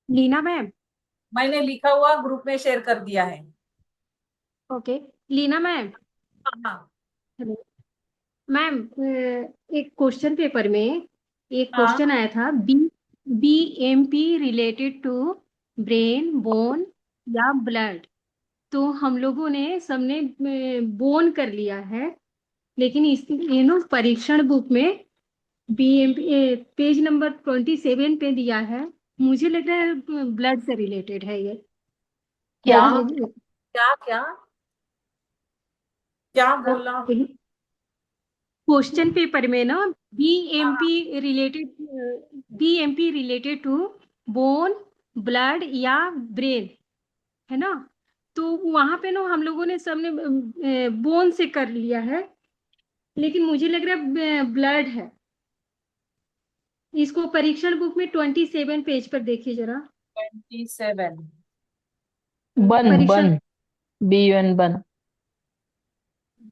Leena ma'am. मैंने लिखा हुआ ग्रुप में शेयर कर दिया है। ओके। लीना मैम। हाँ। हेलो मैम, एक क्वेश्चन पेपर में एक हाँ। क्वेश्चन आया था, B B M P related to brain, bone या ब्लड। तो हम लोगों ने सबने बोन कर लिया है, लेकिन इस परीक्षण बुक में B M P page number 27 पे दिया है। मुझे लग रहा है ब्लड से रिलेटेड है ये। क्या ब्लड क्या क्या क्या बोला? क्वेश्चन पेपर में ना, बी एम हाँ। P related B M P related to bone, blood या ब्रेन, है ना। तो वहां पे ना हम लोगों ने सबने बोन से कर लिया है, लेकिन मुझे लग रहा है ब्लड है। इसको परीक्षण बुक में 27 पेज पर देखिए जरा। 27। बन परीक्षण BUN BUN BUN.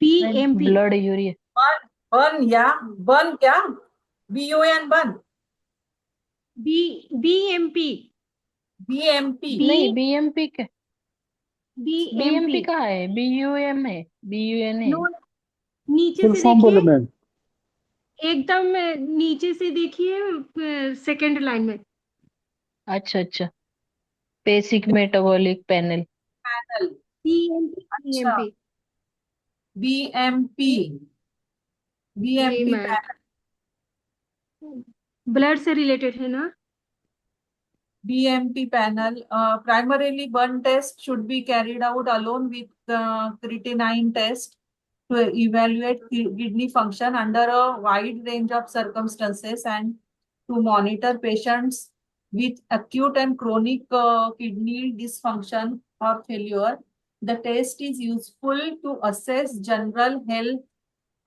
B M P blood urea. BUN BUN या बन क्या? BUN BUN. B B M P BMP। B नहीं, BMP के बी एम पी BMP कहाँ है? BUM है, BUN है। नो, नीचे फुल से फॉर्म बोलो देखिए, मैम। एकदम नीचे से देखिए, सेकंड लाइन में। अच्छा अच्छा। Basic metabolic panel. Panel. B M P B M अच्छा। P BMP। जी BMP मैम, पैनल। ब्लड से रिलेटेड है ना। BMP panel. Primarily, one test should be carried out alone with creatinine test to evaluate kidney function under a wide range of circumstances and to monitor patients with acute and chronic kidney dysfunction or failure. The test is useful to assess general health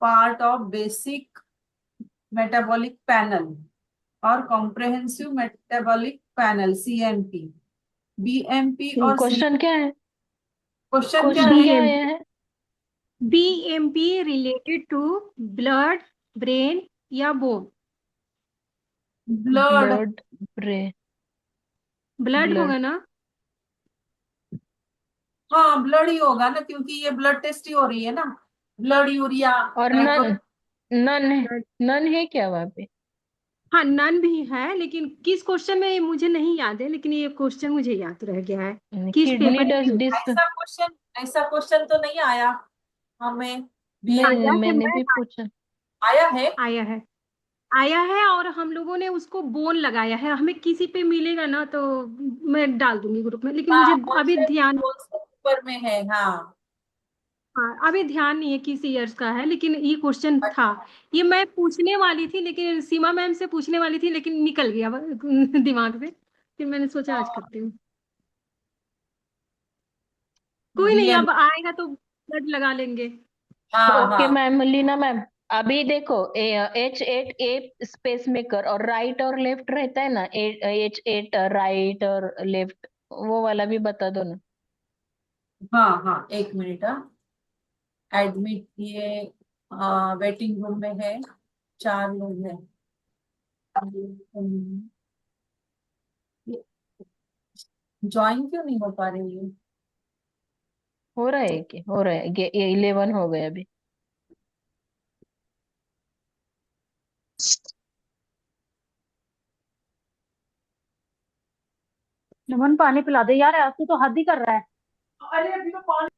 part of basic metabolic panel और comprehensive metabolic panel CMP। BMP और सी। Question क्या है? Question क्या question है? B क्या M आया है? B M P related to blood, brain या bone. Blood. Blood, brain, blood blood. होगा ना। हाँ, ब्लड ही होगा ना, क्योंकि ये ब्लड टेस्ट ही हो रही है ना। ब्लड यूरिया और नाइट्रो। नन, नन है। ब्लड। नन है क्या वहां पे? हाँ, नन भी है, लेकिन किस क्वेश्चन में ये मुझे नहीं याद है, लेकिन ये क्वेश्चन मुझे याद रह गया है। किस किडनी पेपर डस्ट में डिस। ऐसा क्वेश्चन तो नहीं आया हमें। नहीं, आया है मैंने भी मैम, पूछा। आया है। आया है, आया है। और हम लोगों ने उसको बोन लगाया है, हमें किसी पे मिलेगा ना तो मैं डाल दूंगी ग्रुप में, लेकिन मुझे हाँ, कौन अभी से ध्यान। कौन से पेपर में है? हाँ। हाँ, अभी ध्यान नहीं है किस ईयर्स का है, लेकिन ये क्वेश्चन था। ये मैं पूछने वाली थी, लेकिन सीमा मैम से पूछने वाली थी, लेकिन निकल गया दिमाग से, फिर मैंने सोचा आज करती हूँ। कोई नहीं, BM। अब आएगा तो ब्लड लगा लेंगे। हाँ ओके हाँ। Ma'am, Leena ma'am. अभी देखो, H8 स्पेस मेकर और राइट और लेफ्ट रहता है ना, H8 राइट और लेफ्ट, वो वाला भी बता दो ना। हाँ हाँ, एक मिनट। एडमिट ये वेटिंग रूम में है। 4 लोग हैं। ज्वाइन क्यों नहीं हो पा रही है? हो रहा है कि हो रहा है? ये 11 हो गया अभी। नमन पानी पिला दे यार, आज तो हद ही कर रहा है। अरे अभी तो पानी।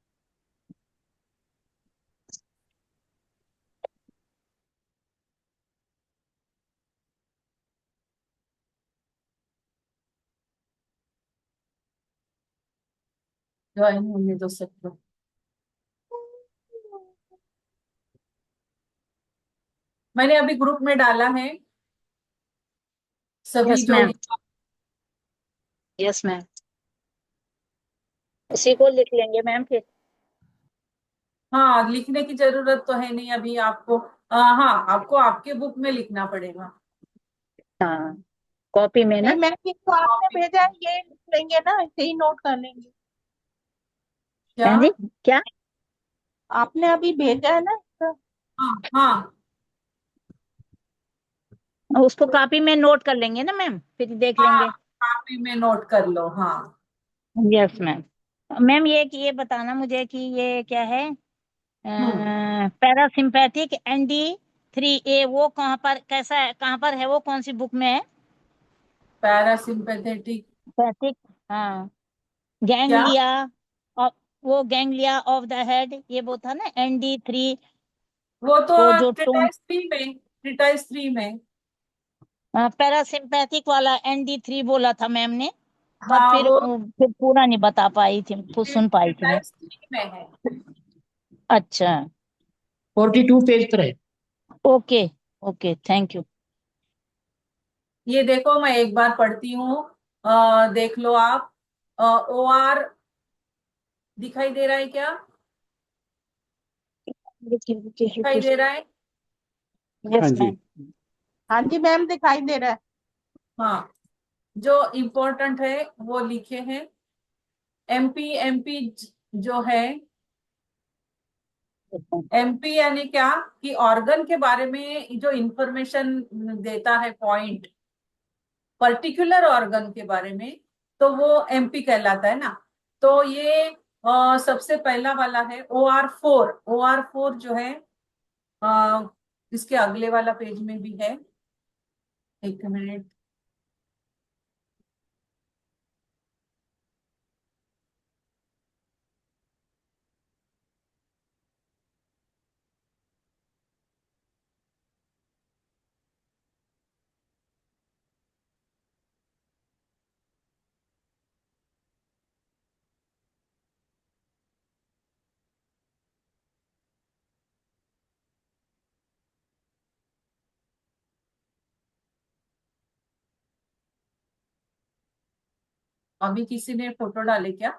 ज्वाइन होने दो सबको। मैंने अभी ग्रुप में डाला है। सभी यस जो। मैम। Yes ma'am. उसी को लिख लेंगे मैम फिर। हाँ, लिखने की जरूरत तो है नहीं अभी आपको। हाँ, आपको आपके बुक में लिखना पड़ेगा। हाँ, कॉपी में नहीं ना। मैम, ये तो आपने कॉपी। भेजा है, ये लिख लेंगे ना, ऐसे ही नोट कर लेंगे। क्या? हाँ जी। क्या? आपने अभी भेजा है ना, तो हाँ हाँ। उसको कॉपी में नोट कर लेंगे ना मैम, फिर देख हाँ, लेंगे। कॉपी में नोट कर लो। हाँ, यस मैम। मैम ये बताना मुझे कि ये क्या है, हम्म पैरासिम्पैथिक ND3A, वो कहाँ पर, कैसा है, कहाँ पर है, वो कौन सी बुक में है? पैरासिम्पैथेटिक पैथिक, हाँ, क्या? गैंग्लिया ऑफ, वो गैंग्लिया ऑफ द हेड, ये वो था ना ND3, वो तो वो जो टोन, ट्रिटाइस 3 में। पैरासिम्पैथिक वाला ND3 बोला था मैम ने, पर हाँ, वो फिर पूरा नहीं बता पाई थी, सुन पाई थी मैं। ट्रिटाइस 3 में है। अच्छा, 42 पेज पर है। Okay, okay, thank you. ये देखो, मैं एक बार पढ़ती हूँ, देख लो आप। OR दिखाई दे रहा है क्या? दिखाई दे रहा है? यस हाँ जी। मैम। हाँ जी मैम, दिखाई दे रहा है। हाँ, जो इम्पोर्टेंट है वो लिखे हैं। MP जो है, MP यानी क्या, कि ऑर्गन के बारे में जो इंफॉर्मेशन देता है, पॉइंट, पर्टिकुलर ऑर्गन के बारे में, तो वो MP कहलाता है ना। तो ये सबसे पहला वाला है OR4 जो है, इसके अगले वाला पेज में भी है। एक मिनट। अभी किसी ने फोटो डाले क्या?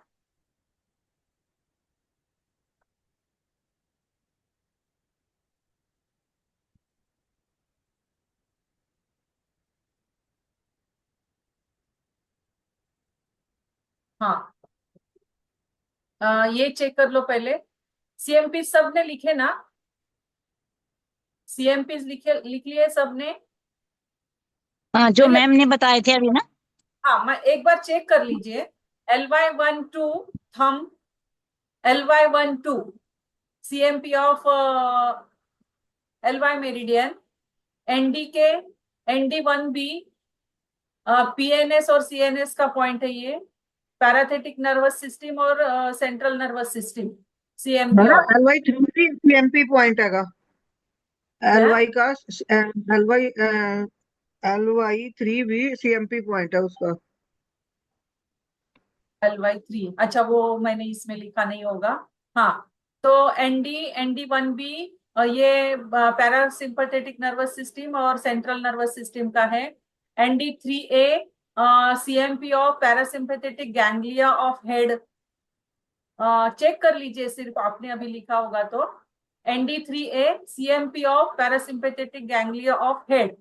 हाँ, ये चेक कर लो पहले। CMP सबने लिखे ना? CMP लिख लिए सबने? हाँ, जो पहले, मैम ने बताए थे अभी ना। हाँ, मैं एक बार चेक कर लीजिए। LY12 thumb, LY12 CMP of LY meridian, ND के ND1B PNS और CNS का पॉइंट है ये। पैराथेटिक नर्वस सिस्टम और सेंट्रल नर्वस सिस्टम, CMP है ना, ऑफ। LY3 भी CMP पॉइंट हैगा। क्या? LY का LY3 भी CMP पॉइंट है उसका। LY3, अच्छा, वो मैंने इसमें लिखा नहीं होगा। हाँ, तो ND1B ये पैरासिम्पथेटिक नर्वस सिस्टम और सेंट्रल नर्वस सिस्टम का है। ND3A CMP of parasympathetic ganglia of head. Check कर लीजिए, सिर्फ आपने अभी लिखा होगा तो। ND3A CMP of parasympathetic ganglia of head.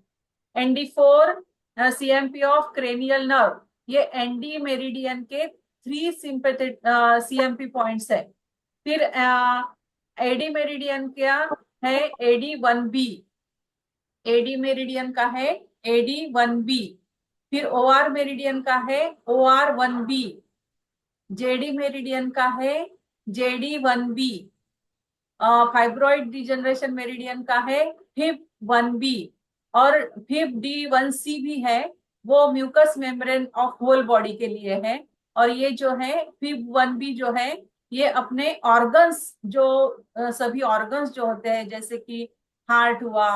ND4 CMP of cranial nerve. ये ND मेरिडियन के 3 सिंपैथेटिक CMP पॉइंट्स है। फिर AD मेरिडियन क्या है? AD1B। AD मेरिडियन का है AD1B। फिर OR मेरिडियन का है OR1B। JD मेरिडियन का है JD1B। फाइब्रॉइड डिजनरेशन मेरिडियन का है FIB1B। और FIB-D1C भी है, वो mucous membrane of whole body के लिए है। और ये जो है FIB1B जो है, ये अपने ऑर्गन्स जो सभी ऑर्गन्स जो होते हैं, जैसे कि हार्ट हुआ,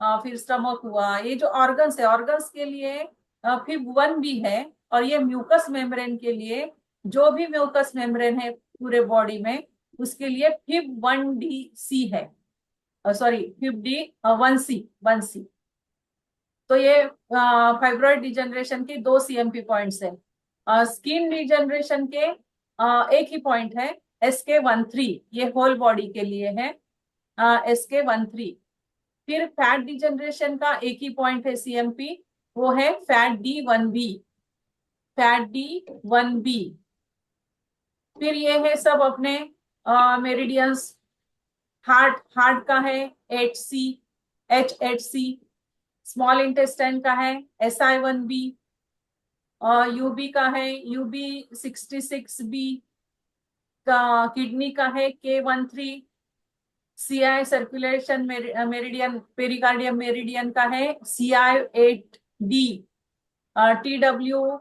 फिर स्टमक हुआ, ये जो ऑर्गन्स है, ऑर्गन्स के लिए FIB1B है। और ये म्यूकस मेम्ब्रेन के लिए, जो भी म्यूकस मेम्ब्रेन है पूरे बॉडी में, उसके लिए FIB1DC है, सॉरी FIB-D1C। तो ये फाइब्रॉइड डिजनरेशन के 2 CMP पॉइंट्स है। स्किन डिजनरेशन के एक ही पॉइंट है, SK13, ये होल बॉडी के लिए है, SK13। फिर फैट डिजनरेशन का एक ही पॉइंट है CMP, वो है FAT-D1B। FAT-D1B। फिर ये है सब अपने मेरिडियंस। हार्ट का है HC, H8C। स्मॉल इंटेस्टाइन का है SI1B, यूबी का है UB66B, का किडनी का है K13, CI circulation meridian pericardium meridian का है CI8D, TW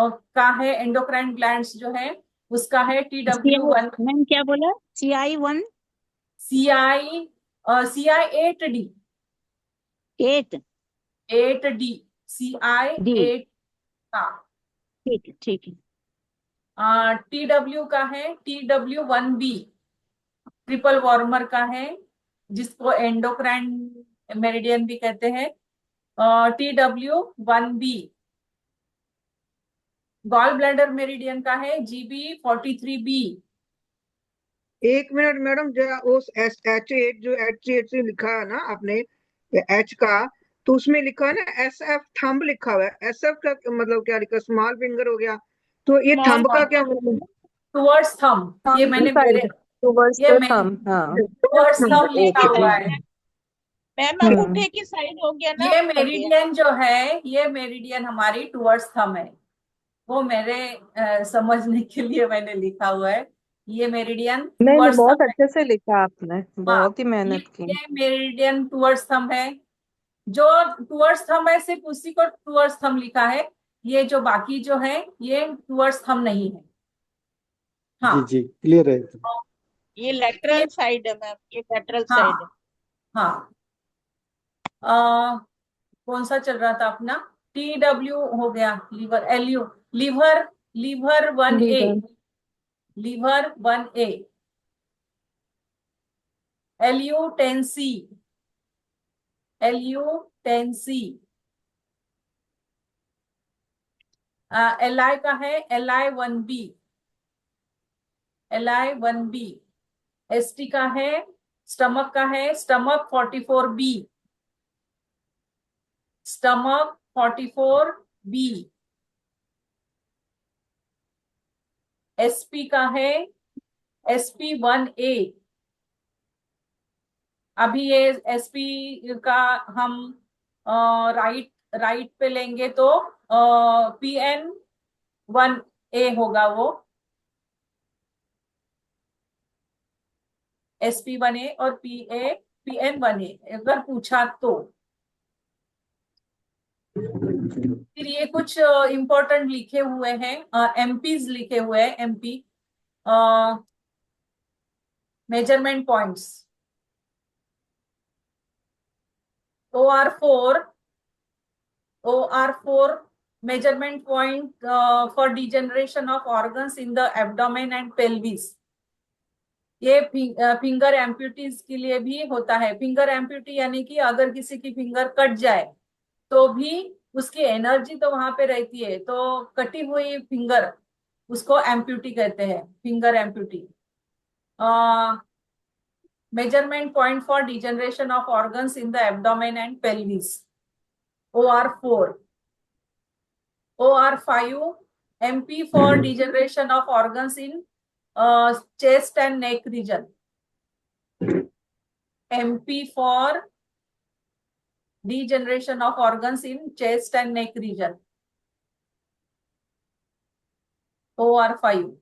का है एंडोक्राइन ग्लैंड्स जो है उसका है TW1, मैम क्या बोला? CI1 CI8D, 8 8D, CI8, हाँ। ठीक है। TW का है TW1B, ट्रिपल वार्मर का है जिसको एंडोक्राइन मेरिडियन भी कहते हैं, TW1B। गॉल ब्लैडर मेरिडियन का है GB43B। एक मिनट मैडम, जरा उस H8 जो H8 से लिखा है ना आपने H का, तो उसमें लिखा है ना SF थंब लिखा हुआ है। SF का मतलब क्या लिखा? स्मॉल फिंगर हो गया, तो ये Small थंब का finger क्या मतलब? टुवर्ड्स थंब, ये मैंने मेरे towards ये the मैं thumb, हाँ टुवर्ड्स थंब लिखा ओके हुआ ठीक है। है। मैम हम्म अंगूठे की साइड हो गया ना, ये हो गया। मेरिडियन जो है, ये मेरिडियन हमारी टुवर्ड्स थंब है, वो मेरे समझने के लिए मैंने लिखा हुआ है। ये मेरिडियन नहीं नहीं, टुवर्ड्स बहुत थंब है। अच्छे से लिखा आपने, हाँ, बहुत ही ये मेहनत की। ये मेरिडियन टुवर्ड्स थंब है। जो टुवर्ड्स थंब है सिर्फ उसी को टुवर्ड्स थंब लिखा है, ये जो बाकी जो है ये टुवर्ड्स थंब नहीं है। जी हाँ, जी, क्लियर है। ये ये, लेटरल साइड है मैम, ये लेटरल साइड है। हाँ हाँ। कौन सा चल रहा था अपना? TW हो गया, liver, LU, liver, liver 1A, liver, liver 1A, LU10C, LU10C। LI का है LI1B, LI1B। ST का है, स्टमक का है stomach 44B, stomach 44B। SP का है SP1A। अभी ये SP का हम राइट राइट पे लेंगे तो PN1A होगा वो, SP1A और PN1A अगर पूछा तो। फिर ये कुछ इंपॉर्टेंट लिखे हुए हैं, MPs लिखे हुए हैं, MP measurement points. OR4 measurement point for degeneration of organs in the abdomen and pelvis। ये फिंगर एम्प्यूटीज के लिए भी होता है। फिंगर एम्प्यूटी यानी कि अगर किसी की फिंगर कट जाए तो भी उसकी एनर्जी तो वहां पे रहती है, तो कटी हुई फिंगर उसको एम्प्यूटी कहते हैं, finger amputee. Measurement point for degeneration of organs in the abdomen and pelvis, OR4। OR5, MP for degeneration of organs in chest and neck region, MP for degeneration of organs in chest and neck region, OR5।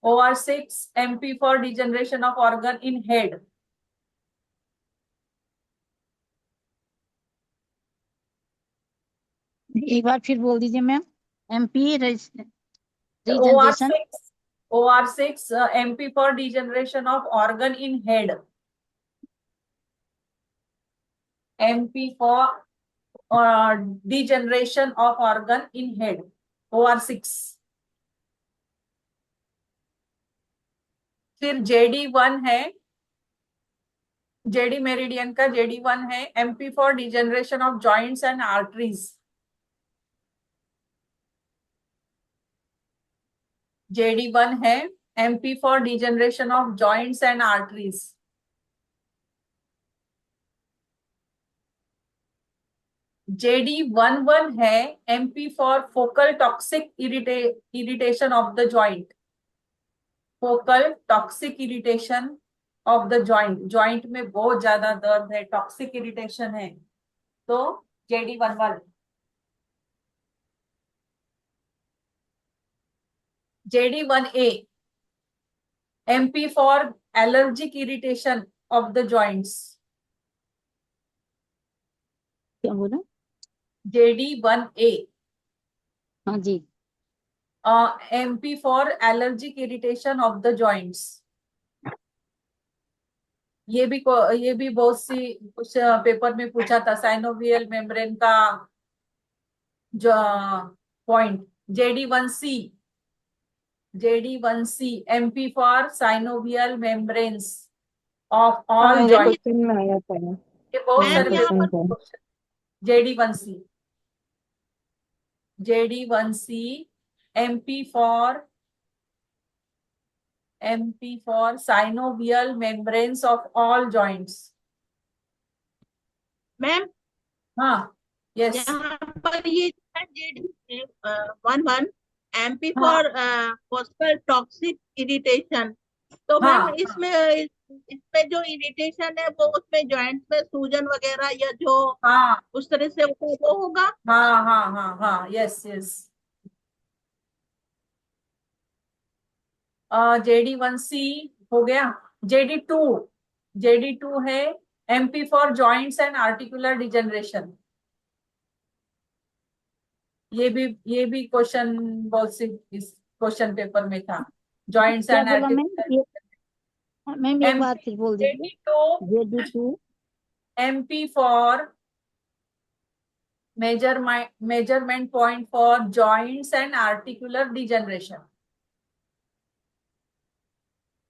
OR6, MP for degeneration of organ in head, एक बार फिर बोल दीजिए ma'am. MP regeneration. OR6, MP for degeneration of organ in head, MP for degeneration of organ in head, OR6। फिर JD1 है, JD meridian का JD1 है, MP for degeneration of joints and arteries. JD1 है, MP for degeneration of joints and arteries. JD11 है, MP for focal toxic irritation of the joint, focal toxic irritation of the joint. Joint में बहुत ज्यादा दर्द है, toxic irritation है, तो JD11, JD1A, MP for allergic irritation of the joints. क्या बोला? JD1A, हाँ जी, MP for allergic irritation of the joints. ये भी बहुत सी कुछ पेपर में पूछा था, साइनोवियल मेम्ब्रेन का जो point. JD1C, JD1C, MP for synovial membranes of हाँ all ये joints. क्वेश्चन में आया था। ये बहुत हाँ, सारे यहाँ पेपर क्वेश्चन में था। Question. JD1C, JD1C, MP for synovial membranes of all joints. Ma'am हाँ, यस, यहाँ पर ये JD11 MP हाँ, फॉर पॉसिबल टॉक्सिक इरिटेशन, तो हाँ, मैम इसमें जो इरिटेशन है वो उसमें जॉइंट्स में सूजन वगैरह या जो हाँ, उस तरह से होता है वो होगा। हाँ, हाँ, हाँ, हाँ, यस, यस। JD1C हो गया। JD2 है MP for joints and articular degeneration. ये भी क्वेश्चन बहुत सी इस क्वेश्चन पेपर में था, जॉइंट्स क्या एंड बोला मैम? आर्टिकुलर। ये मैम एक बार MP फिर बोल दीजिए। JD2, JD2 MP for measurement point for joints and articular degeneration.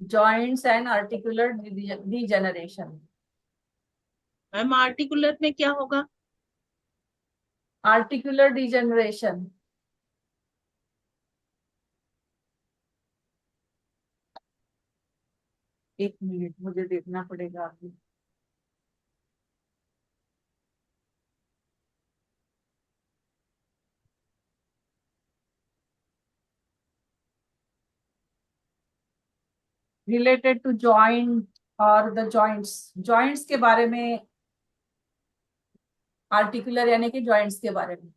Joints and articular degeneration. Ma'am articular में क्या होगा? Articular degeneration. एक मिनट मुझे देखना पड़ेगा अभी। रिलेटेड टू जॉइंट और द जॉइंट्स के बारे में, आर्टिकुलर यानी कि जॉइंट्स के बारे में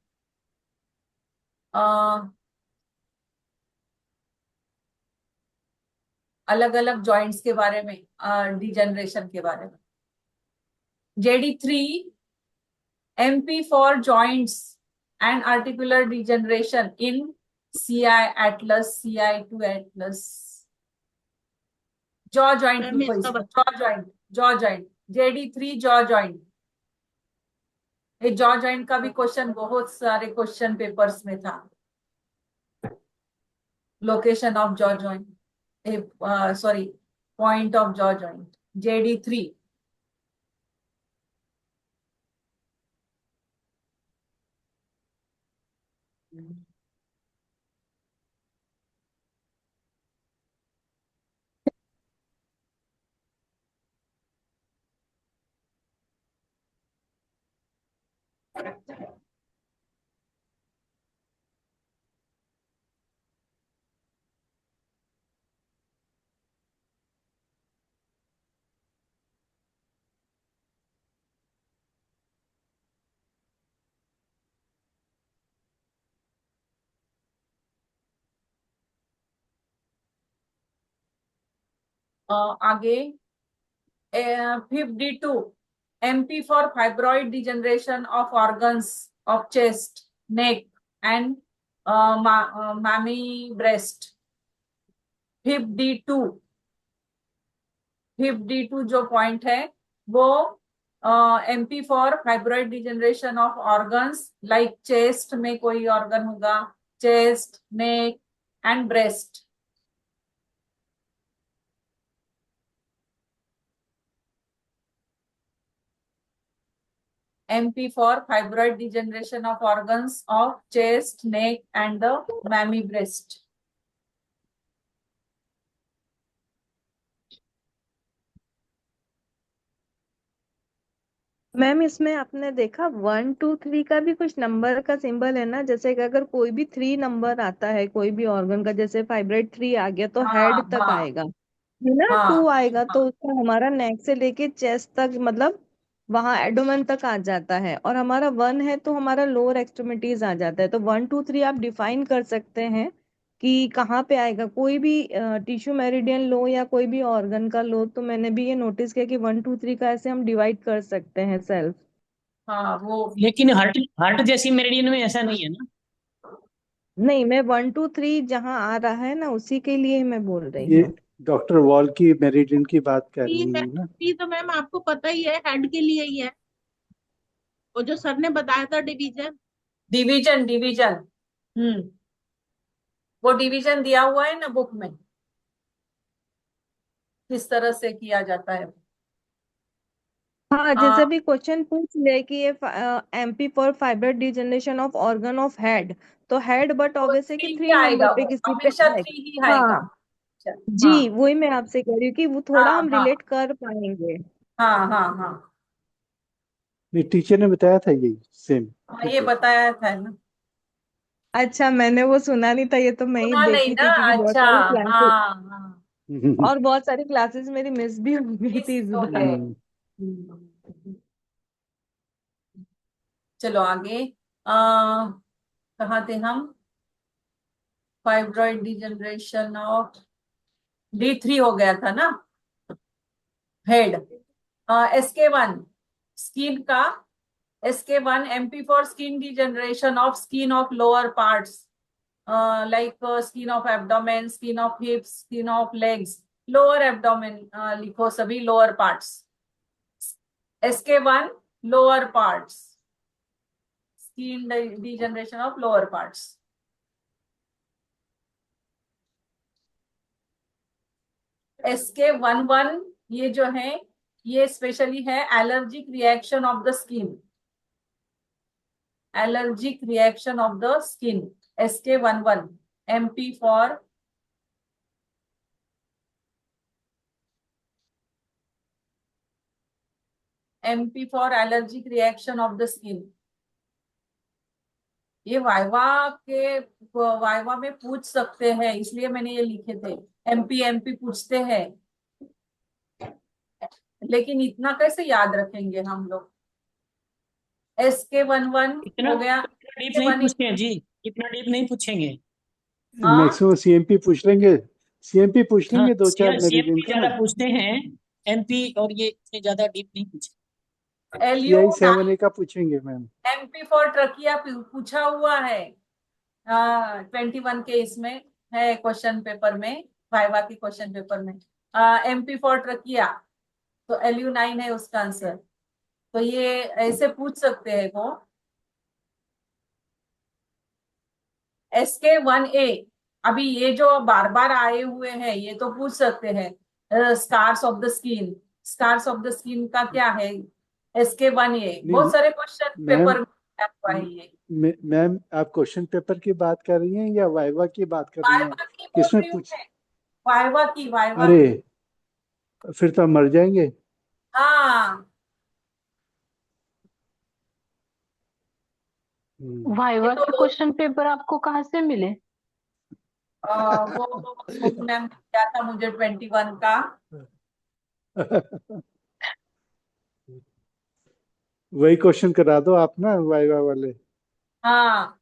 अलग अलग जॉइंट्स के बारे में, डिजेनरेशन के बारे में। JD3, MP for joints and articular degeneration in CI atlas, CI2 atlas. Jaw joint ma'am लिखो इसका इसमें, jaw joint, JD3 jaw joint। ये जॉ जॉइंट का भी क्वेश्चन बहुत सारे क्वेश्चन पेपर्स में था। Location of jaw joint, sorry, point of jaw joint, JD3। आगे 52, MP for fibroid degeneration of organs of chest, neck and mammy breast। 52 जो point है वो MP for fibroid degeneration of organs, like chest में कोई organ होगा, chest, neck and breast. MP for fibroid degeneration of organs of chest, neck and the mammy breast। Ma'am इसमें आपने देखा 1 2 3 का भी कुछ नंबर का सिंबल है ना, जैसे कि अगर कोई भी 3 नंबर आता है कोई भी ऑर्गन का, जैसे फाइब्रोइड 3 आ गया तो हाँ, हेड तक हाँ, आएगा, है ना। हाँ, 2 आएगा तो उसका हमारा नेक से लेके चेस्ट तक मतलब वहां एडोमेन तक आ जाता है, और हमारा 1 है तो हमारा लोअर एक्सट्रीमिटीज आ जाता है। तो 1 2 3 आप डिफाइन कर सकते हैं कि कहाँ पे आएगा। कोई भी टिश्यू मेरिडियन लो या कोई भी ऑर्गन का लो, तो मैंने भी ये नोटिस किया कि 1 2 3 का ऐसे हम डिवाइड कर सकते हैं सेल्फ। हाँ वो लेकिन हार्ट हार्ट जैसी मेरिडियन में ऐसा नहीं है ना। नहीं, मैं 1 2 3 जहाँ आ रहा है ना, उसी के लिए मैं बोल रही ये हूँ। डॉक्टर वॉल की मेरिडियन की बात कर रही ये है ना। ये तो मैम आपको पता ही है, हेड के लिए ही है, वो जो सर ने बताया था डिवीजन। डिवीजन डिवीजन वो डिवीजन दिया हुआ है ना बुक में, किस तरह से किया जाता है। हाँ, आ, जैसे भी क्वेश्चन पूछ ले कि ये MP for fibre degeneration of organ of head, तो हेड बट वो ऑब्वियस है कि थ्री ही 3 नंबर आएगा, पे वो किसी पे हमेशा है। 3 ही आएगा। हाँ अच्छा, हाँ जी, वही मैं आपसे कह रही हूँ कि वो थोड़ा हाँ हम हाँ रिलेट कर पाएंगे। हाँ हाँ हाँ नहीं, टीचर ने बताया था यही सेम। हाँ, ठीक ये है। बताया था ना। अच्छा, मैंने वो सुना नहीं था, ये तो मैं ही सुना नहीं देखी ना, थी क्योंकि बहुत अच्छा। सारी क्लासेस, हाँ हाँ और बहुत सारी क्लासेस मेरी मिस भी हो गई इस थी इस तो बार। है। हम्म, चलो आगे। आ, कहाँ थे हम? फाइब्रॉइड डिजनरेशन ऑफ D3 हो गया था ना, हेड। SK1 स्किन का, SK1 MP for skin degeneration of skin of lower parts, like skin of abdomen, skin of हिप्स, skin of legs, lower abdomen लिखो, सभी lower parts. SK1 lower parts, skin degeneration of lower parts. SK11 ये जो है, ये specially है allergic reaction of the skin, allergic reaction of the skin. SK11 MP for allergic reaction of the skin. ये viva में पूछ सकते हैं, इसलिए मैंने ये लिखे थे। MP पूछते हैं, लेकिन इतना कैसे याद रखेंगे हम लोग। SK11 इतना हो गया। डीप नहीं SK1 पूछते हैं जी, इतना डीप नहीं पूछेंगे। हाँ मैक्सिमम CMP पूछ लेंगे। CMP पूछ हाँ, लेंगे दो चार मेरिडियन सीएमपी का। ज्यादा पूछते हैं, एमपी और ये इतने ज्यादा डीप नहीं पूछते। LU9 CI7A का पूछेंगे मैम। MP फॉर ट्रकिया पूछा हुआ है। 21 के इसमें है क्वेश्चन पेपर में, वाइवा के क्वेश्चन पेपर में। MP फॉर ट्रकिया, तो LU9 है उसका आंसर। तो ये ऐसे पूछ सकते हैं वो। SK1A, अभी ये जो बार बार आए हुए हैं ये तो पूछ सकते हैं। Scars of the skin, scars of the skin का क्या है? SK1A नहीं बहुत सारे क्वेश्चन मैम, पेपर में आया हुआ है ये। मैम आप क्वेश्चन पेपर की बात कर रही हैं या वाइवा की बात कर रही हैं? वाइवा की बोल किसमें रही हूँ पूछ? मैं, वाइवा अरे, की। फिर तो हम मर जाएंगे। हाँ हम्म। ये वाइवा के तो क्वेश्चन पेपर आपको कहाँ से मिले? वो सोनू मैम ने दिया था मुझे 21 का। वही क्वेश्चन करा दो आप ना वाइवा वाले। हाँ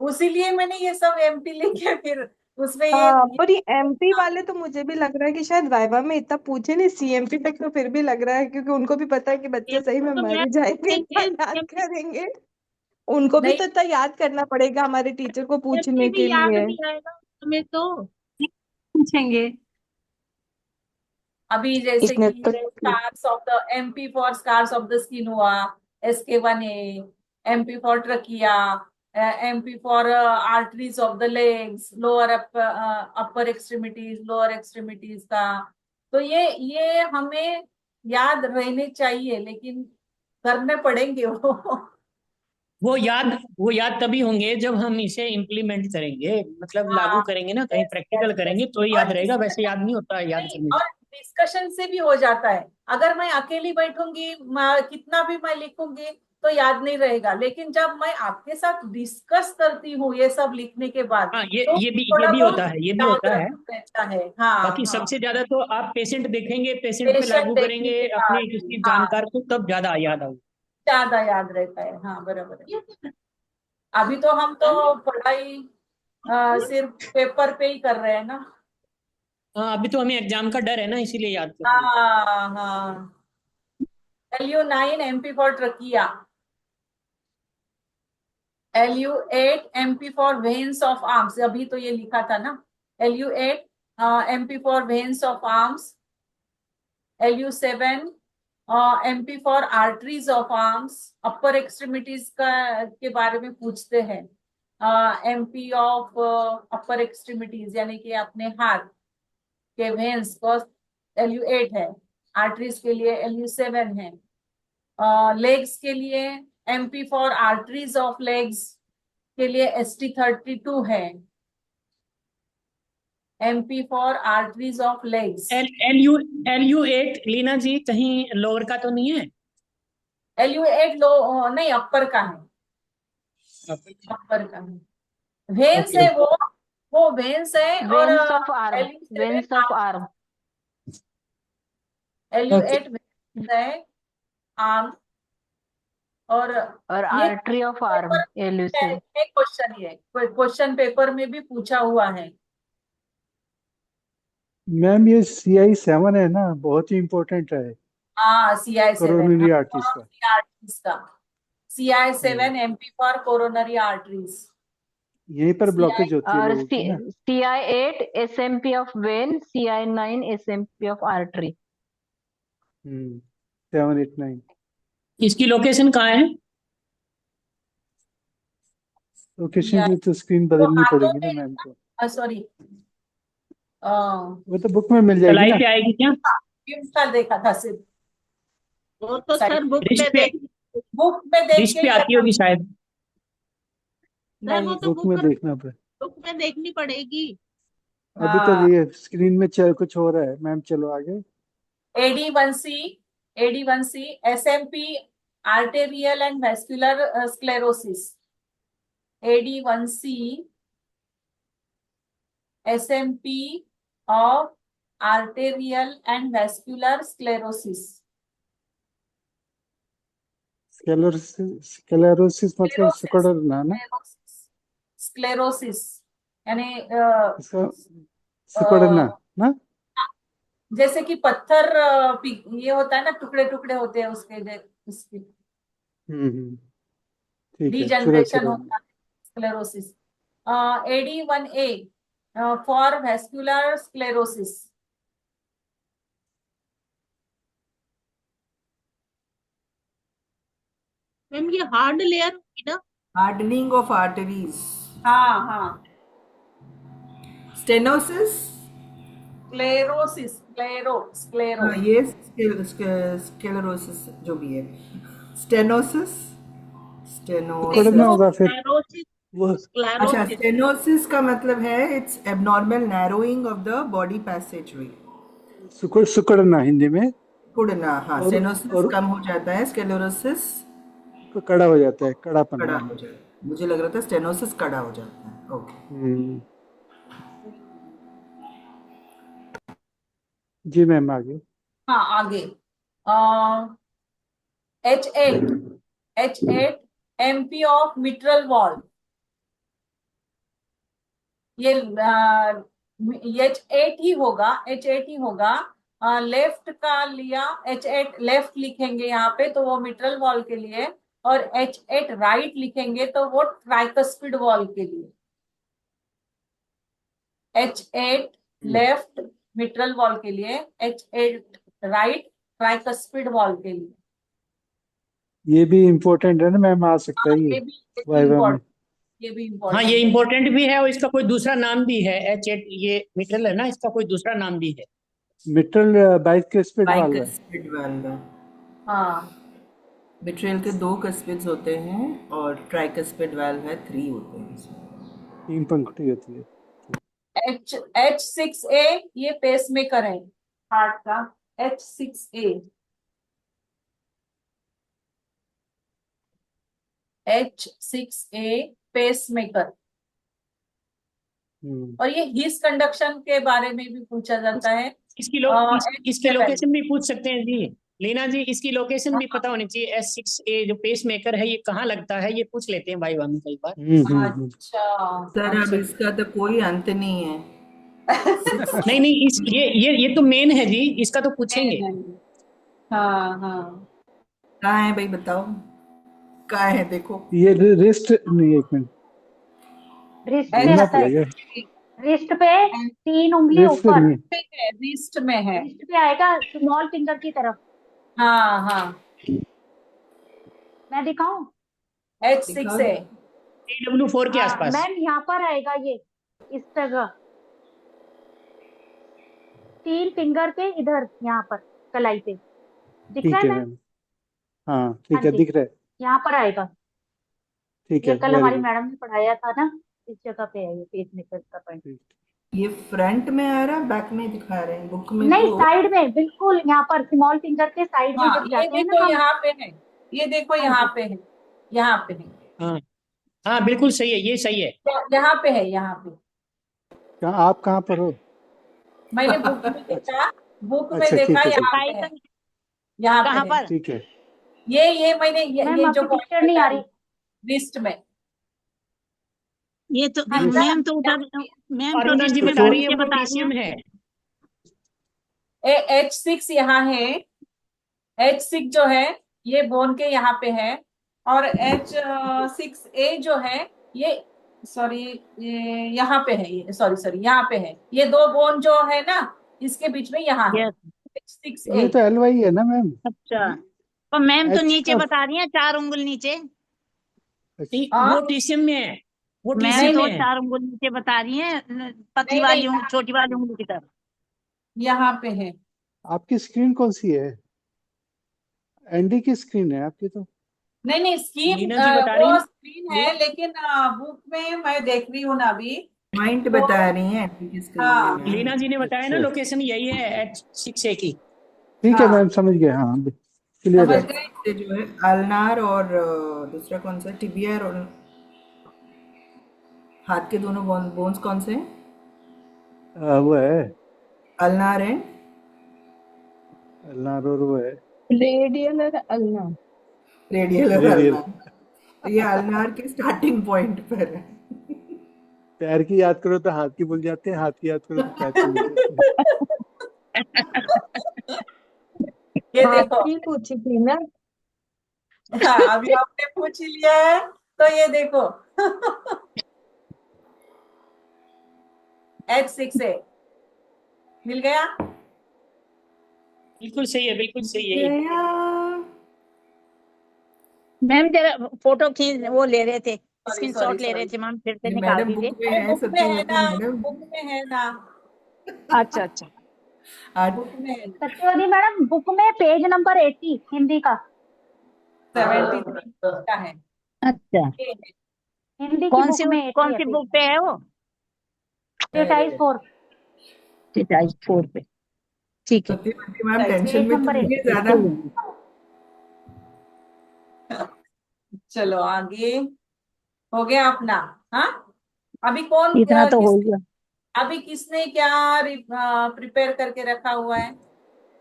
उसीलिए मैंने ये सब MP लिखे, फिर उसमें हाँ, ये पर ये एमपी वाले तो मुझे भी लग रहा है कि शायद वाइवा में इतना पूछे नहीं, सीएमपी तक तो फिर भी लग रहा है, क्योंकि उनको भी पता है कि बच्चे सही में तो मर मैं ही जाएंगे, इतना याद करेंगे। उनको भी नहीं। तो इतना याद करना पड़ेगा हमारे टीचर को एमपी पूछने भी के याद लिए। नहीं आएगा हमें तो। पूछेंगे। अभी जैसे इसने कि तो scars of the MP for scars of the skin हुआ, SK1A। MP for trachea, MP for arteries of the legs, lower upper extremities, lower extremities का। तो ये हमें याद रहने चाहिए, लेकिन करने पड़ेंगे वो। वो याद तभी होंगे जब हम इसे इम्प्लीमेंट करेंगे, मतलब लागू हाँ करेंगे ना, कहीं यस प्रैक्टिकल यस यस। करेंगे तो ही याद और रहेगा, वैसे याद डिस्कशन, नहीं होता है याद नहीं, करने और से। डिस्कशन से भी हो जाता है। अगर मैं अकेली बैठूंगी, कितना भी मैं लिखूंगी, तो याद नहीं रहेगा, लेकिन जब मैं आपके साथ डिस्कस करती हूँ ये सब लिखने के बाद हाँ, तो ये थोड़ा भी बहुत होता है, ये भी याद होता है। रहता है। हाँ बाकी हाँ, सबसे ज्यादा तो आप पेशेंट देखेंगे, पेशेंट पे पेशेंट लागू देखने करेंगे के अपने बाद किसी हाँ जानकार को, तब ज्यादा याद आएगा। ज्यादा याद रहता है। हाँ बराबर है। अभी तो हम तो पढ़ाई सिर्फ पेपर पे ही कर रहे हैं ना। हाँ, अभी तो हमें एग्जाम का डर है ना, इसीलिए याद कर रहे हैं। हाँ हाँ। LU9 MP for trachea, LU8 MP for veins of arms, अभी तो ये लिखा था ना। LU8 MP for veins of arms, LU7 MP for arteries of arms. Upper extremities का के बारे में पूछते हैं। MP ऑफ अपर एक्सट्रीमिटीज यानी कि अपने हाथ के वेन्स को LU8 है, आर्टरीज के लिए LU7 है। लेग्स के लिए MP for arteries of legs के लिए ST32 है, MP for arteries of legs. LU8 Leena ji कहीं लोअर का तो नहीं है? LU8 लो नहीं, अपर का है, अपर का है। Veins okay. है वो वेन्स है। और veins of arm, LU7 veins of arm. LU8 veins है आर्म। और और ये artery of arm LU7। Question, ये क्वेश्चन पेपर में भी पूछा हुआ है। मैम ये CI7 है ना, बहुत ही इम्पोर्टेंट है हाँ CI7, कोरोनरी आर्टरीज का। आर्टरीज का CI7 MP for coronary arteries. यहीं पर ब्लॉकेज होती है और लोगों की ना। CI8 SMP of when, CI9 SMP of artery. 7 8 9 इसकी लोकेशन कहाँ है? लोकेशन की तो स्क्रीन वो बदलनी हाथों पड़ेगी ना मैम को। में, सॉरी वो तो बुक में मिल जाएगी तलाई ना। पे आएगी क्या? का देखा था सिर्फ, वो तो साइड सर बुक रिस्ट में पे, देख, बुक में देख रिस्ट के पे ही आती करना। होगी शायद। सर वो नहीं, तो बुक में देखना पड़े। बुक में देखनी पड़ेगी। अभी तो हाँ। ये स्क्रीन में कुछ हो रहा है मैम, चलो आगे। AD1C SMP arterial and vascular sclerosis, AD1C SMP of arterial and vascular sclerosis। Sclerosis मतलब सिकुड़ना ना, स्क्लेरोसिस यानी इसका सिकुड़ना ना। जैसे कि पत्थर ये होता है ना, टुकड़े टुकड़े होते हैं उसके ठीक है, चलो डिजनरेशन चलो। होता है, sclerosis. AD1A for vascular sclerosis. Ma'am ये हार्ड लेयर होगी ना। Hardening of arteries. हाँ हाँ, Stenosis. Sclerosis, sclero. हाँ ये स्क्लेरोसिस जो भी है। स्टेनोसिस, सिकुड़ना होगा फिर स्क्लेरोसिस, वो। अच्छा, स्क्लेरोसिस। स्टेनोसिस का मतलब है it's abnormal narrowing of the body passageway. सिकुड़ना हिंदी में। सिकुड़ना, हाँ। स्टेनोसिस और कम हो जाता है, स्क्लेरोसिस कड़ा हो जाता है, कड़ापन कड़ा आना। हो जाता है। मुझे लग रहा था स्टेनोसिस कड़ा हो जाता है। ओके जी मैम आगे। हाँ आगे, H8 MP of mitral valve. ये H8 ही होगा, H8 ही होगा। लेफ्ट का लिया, H8 लेफ्ट लिखेंगे यहाँ पे तो वो मिट्रल वॉल के लिए, और H8 राइट लिखेंगे तो वो ट्राइकस्पिड वॉल के लिए। H8 लेफ्ट मिट्रल वॉल के लिए, H8 राइट ट्राइकस्पिड वॉल के लिए। ये भी इम्पोर्टेंट है ना मैम, आ सकता है ये ये भी वाइवा में। इम्पोर्टेंट, ये भी हाँ, इम्पोर्टेंट ये है। इम्पोर्टेंट भी है और इसका कोई दूसरा नाम भी है। H8 ये मिटल है ना, इसका कोई दूसरा नाम भी है। मिट्रल बाइस्पेड वाल्व है। Bicuspid valve. हाँ, मिट्रेल के 2 कस्पिड्स होते हैं और ट्राइकस्पिड वाल्व है 3 होते हैं इसमें। 3 पंखुड़ी होती है। H6A ये पेस मेकर है हार्ट का, H6A। H6A pace maker. और ये हिस कंडक्शन के बारे में भी पूछा जाता है। इसकी लोकेशन भी पूछ सकते हैं जी लीना जी, इसकी लोकेशन भी पता होनी चाहिए। S6A जो पेस मेकर है ये कहाँ लगता है, ये पूछ लेते हैं वाइवा में कई बार। अच्छा सर अब इसका तो कोई अंत नहीं है। नहीं ये तो मेन है जी, इसका तो पूछेंगे। हाँ कहाँ है भाई बताओ, कहाँ है देखो। ये रिस्ट नहीं, एक मिनट रिस्ट पे ढूंढना रहता है, पड़ेगा। रिस्ट पे 3 उंगली रिस्ट पे ऊपर, नहीं है। रिस्ट में है। रिस्ट पे आएगा स्मॉल फिंगर की तरफ। हाँ मैं दिखाऊं? H6A। TW4 के आसपास। मैम यहाँ पर आएगा ये, इस जगह 3 फिंगर के इधर, यहाँ पर कलाई पे दिख ठीक रहा है है मैम? मैम, हाँ ठीक हाँ है, जी, दिख रहा है। यहाँ पर आएगा। ठीक ये है, कल वेरी हमारी गुड। मैडम ने पढ़ाया था ना, इस जगह पे है ये पेस मेकर का पॉइंट। ये फ्रंट में आ रहा है, बैक में दिखा रहे हैं बुक में? नहीं, तो साइड में, बिल्कुल यहाँ पर स्मॉल फिंगर के साइड में जब ये जाते हैं ना देखो हम। यहाँ पे है, ये देखो यहाँ पे है, यहाँ पे है। हाँ बिल्कुल सही है, ये सही है। यहाँ पे है, यहाँ पे। आप कहाँ पर हो? मैंने बुक में देखा, बुक में अच्छा, देखा, ठीक है, यहाँ पे है, यहाँ कहाँ पे पर? ठीक है। ये मैंने मैम ये जो आपकी पिक्चर नहीं आ रही। लिस्ट में। ये तो हाँ, मैम तो उधर, मैम तो अरुणा जी रिस्ट में बता रही है नीचे वो बता रही TCM हैं। है। H6 यहाँ है, H6 जो है ये बोन के यहाँ पे है, और H6A जो है ये सॉरी ये यहाँ पे है, ये सॉरी यहाँ पे है। ये 2 बोन जो है ना इसके बीच में यहाँ है H6A। ये तो LY है ना मैम? अच्छा, तो मैम तो H नीचे का बता रही हैं 4 उंगल नीचे। वो TCM में है, वो मैम TCM तो में है। 4 उंगल नीचे बता रही हैं, पतली नहीं, वाली नहीं, छोटी वाली उंगली की तरफ। यहाँ पे है। आपकी स्क्रीन कौन सी है? एनडी की स्क्रीन है आपकी तो। नहीं स्क्रीन, लीना जी बता रही वो हैं। स्क्रीन है, लेकिन बुक में मैं देख रही हूँ ना अभी। पॉइंट बता रही हैं किसके लिए हाँ। मैम। लीना जी ने बताया ना अच्छा। लोकेशन यही है H6A की। ठीक है हाँ। मैम, समझ गए, हाँ क्लियर है। समझ गए? से जो है अल्नार और दूसरा कौन सा, टिबियर और हाथ के दोनों बोन्स कौन से हैं? वो है अल्नार है, अल्नार, और वो है रेडियल और अल्नार। रेडियल और रेडियल। अल्नार। ये अल्नार के स्टार्टिंग पॉइंट पर है। पैर की याद करो तो हाथ की भूल जाते हैं, हाथ की याद करो तो पैर की भूल जाते हैं। ये हाथ देखो। की पूछी थी ना। हाँ, अभी आपने पूछ ही लिया है तो ये देखो H6A मिल गया। बिल्कुल सही है, बिल्कुल सही है। मैम जरा फोटो खींच, वो ले रहे थे, सॉरी स्क्रीनशॉट ले रहे थे मैम, फिर से ये निकाल मैडम दीजिए। बुक में है, बुक में है सत्यवती ना, मैडम। बुक में है ना, अच्छा अच्छा, आज बुक में है। सत्यवती मैडम बुक में पेज नंबर 80 हिंदी का। 73 का है। अच्छा, ये है। हिंदी की कौन बुक सी में 80 कौन है सी पेज बुक पे है वो? 4 4 पे, ठीक है। सत्यवती मैम टेंशन में नंबर तो नहीं है ज्यादा। चलो आगे हो गया अपना। हाँ, अभी कौन इतना तो हो गया। अभी किसने क्या प्रिपेयर करके रखा हुआ है?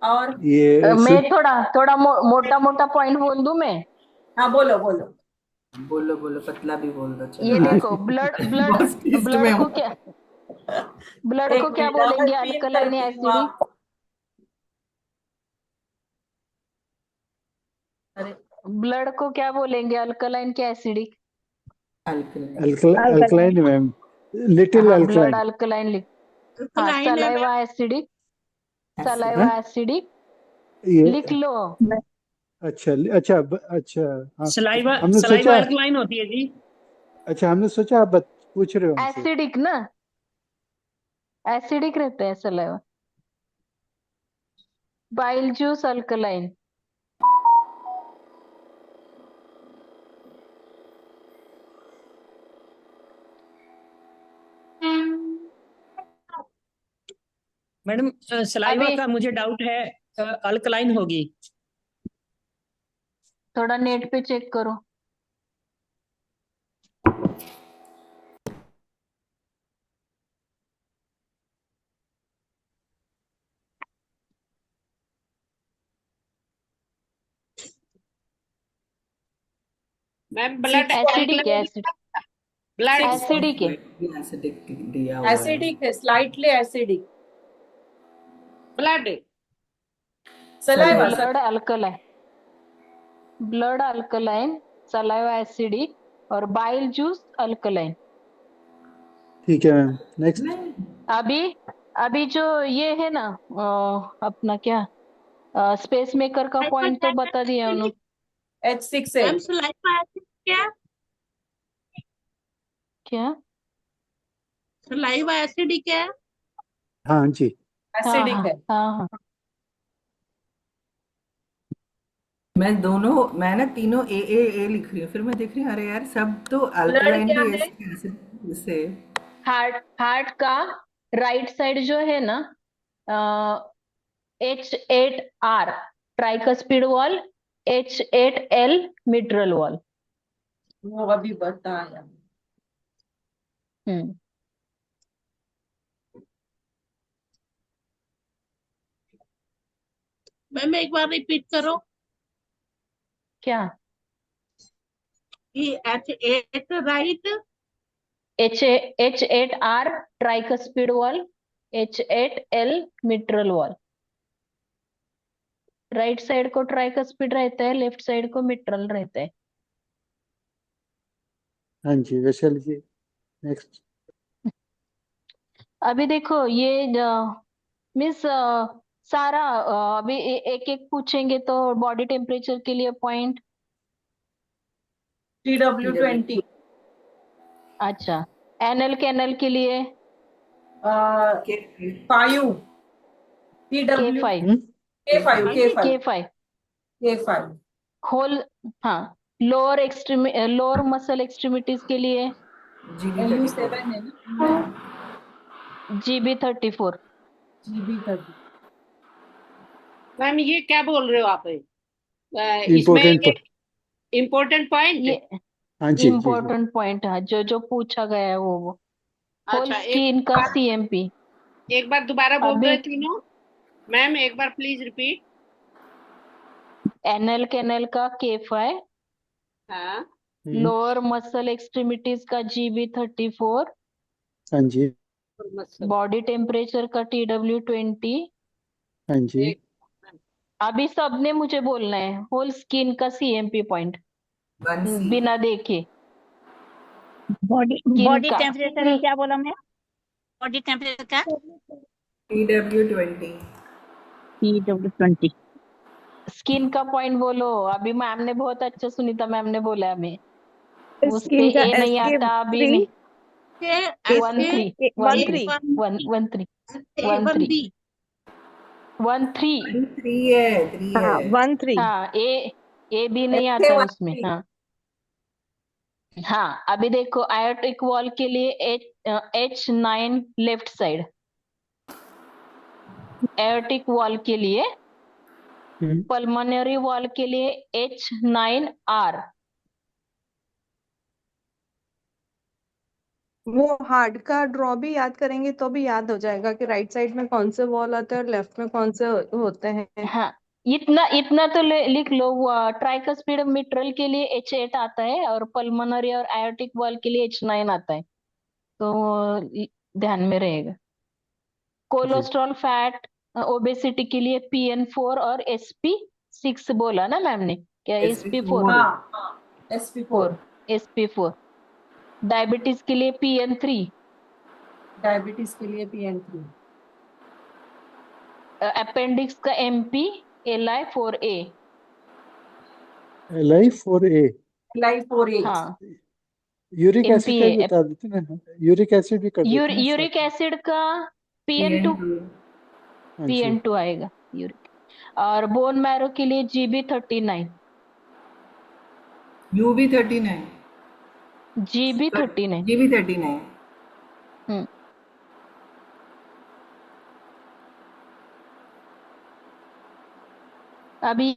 और ये मैं थोड़ा मोटा मोटा पॉइंट बोल दूं मैं। हाँ, बोलो बोलो। बोलो बोलो, पतला भी बोल दो चलो। ये देखो, ब्लड बस टेस्ट में को हूँ। क्या ब्लड एक को क्या मिनट, बोलेंगे? मैं feel अल्कलाइन करती हूँ एसिडिक। आप। अरे ब्लड को क्या बोलेंगे? अल्कलाइन के एसिडिक? अल्कलाइन मैम, लिटिल हाँ, ब्लड अल्कलाइन। अल्कलाइन हाँ, अल्कलाइन है सलाइवा एसिडिक, हाँ? सलाइवा एसिडिक ये लिख लो। अच्छा अच्छा, हाँ सलाइवा हमने सलाइवा सोचा, अल्कलाइन होती है जी। अच्छा हमने सोचा आप पूछ रहे हो हमसे। एसिडिक ना, एसिडिक रहते हैं saliva. Bile juice alkaline. Madam saliva अभी का मुझे डाउट है, अल्कलाइन होगी। थोड़ा नेट पे चेक करो। मैम ब्लड एसिडिक है, एसिड ब्लड एसिडिक है, एसिडिक दिया हुआ है। एसिडिक है, slightly acidic. Blood saliva blood alkaline, blood alkaline, saliva acidic और बाइल जूस अल्कलाइन। ठीक है मैम, नेक्स्ट। अभी अभी जो ये है ना अपना क्या स्पेस मेकर का पॉइंट तो बता दिया उन्होंने। H6A। मैम सलाइवा एसिड क्या? क्या? सलाइवा एसिडिक है? हाँ जी। हाँ एसिडिक हाँ है। हाँ हाँ। मैं ना तीनों ए लिख रही हूँ, फिर मैं देख रही हूँ अरे यार सब तो अल्कलाइन क्या भी है? एसिड से। हार्ट का राइट साइड जो है ना H8R tricuspid wall, H8L mitral valve. वो अभी बताया। मैम एक बार रिपीट करो। क्या? कि H8 right, H8R tricuspid wall, H8L mitral valve. Right side को ट्राइकस्पिड रहता है, लेफ्ट साइड को मिट्रल रहता है। हाँ जी वैशाली जी, नेक्स्ट। अभी देखो ये मिस सारा अभी एक एक पूछेंगे तो बॉडी टेम्परेचर के लिए पॉइंट। TW20। अच्छा, एनएल कैनल के लिए 5। K5 K5 K5 whole. हाँ, लोअर मसल एक्सट्रीमिटीज के लिए LU7 है ना? GB34। GB30। मैम ये क्या बोल रहे हो आप? इसमें इम्पोर्टेंट। Important point. ये हाँ जी जी जी। इम्पोर्टेंट पॉइंट है जो जो पूछा गया है वो होल अच्छा स्किन का CMP। एक बार दोबारा बोल दो अभी ये तीनों। मैम एक बार प्लीज रिपीट। एनएल कैनल का K5, हाँ लोअर मसल एक्सट्रीमिटीज का GB34, हाँ जी। बॉडी टेम्परेचर का TW20। हाँ जी। अभी सबने मुझे बोलना है होल स्किन का CMP पॉइंट बिना देखे। बॉडी स्किन का टेम्परेचर क्या बोला मैं? बॉडी टेम्परेचर का TW20। TW20। स्किन का पॉइंट बोलो। अभी मैम ने बहुत अच्छा, सुनीता मैम ने बोला हमें उस पे स्किन का ए नहीं आता अभी नहीं। 13 3 है। हाँ 13। हाँ, ए भी नहीं आता है उसमें। हाँ हाँ, अभी देखो आयोटिक वॉल के लिए H9 left side, aortic wall के लिए, पल्मोनरी वॉल के लिए H9R। वो हार्ट का ड्रॉ भी याद करेंगे तो भी याद हो जाएगा कि राइट साइड में कौन से वॉल होते हैं और लेफ्ट में कौन से होते हैं। हाँ, इतना तो लिख लो। ट्राइकस्पिड मिट्रल के लिए H8 आता है और पल्मोनरी और आयोटिक वॉल के लिए H9 आता है, तो ध्यान में रहेगा। कोलेस्ट्रॉल फैट ओबेसिटी के लिए PN4 और SP6 बोला ना मैम ने, क्या SP4? SP4। डायबिटीज के लिए PN3। डायबिटीज के लिए PN3। अपेंडिक्स का MP LI4A। LI4A। LI4A। हाँ, यूरिक एसिड का भी MP बता देते ना, यूरिक एसिड भी कर देते हैं यूरिक एसिड का PN2 आएगा यूरिक। और बोन मैरो के लिए GB39। UB39। GB39। GB39। अभी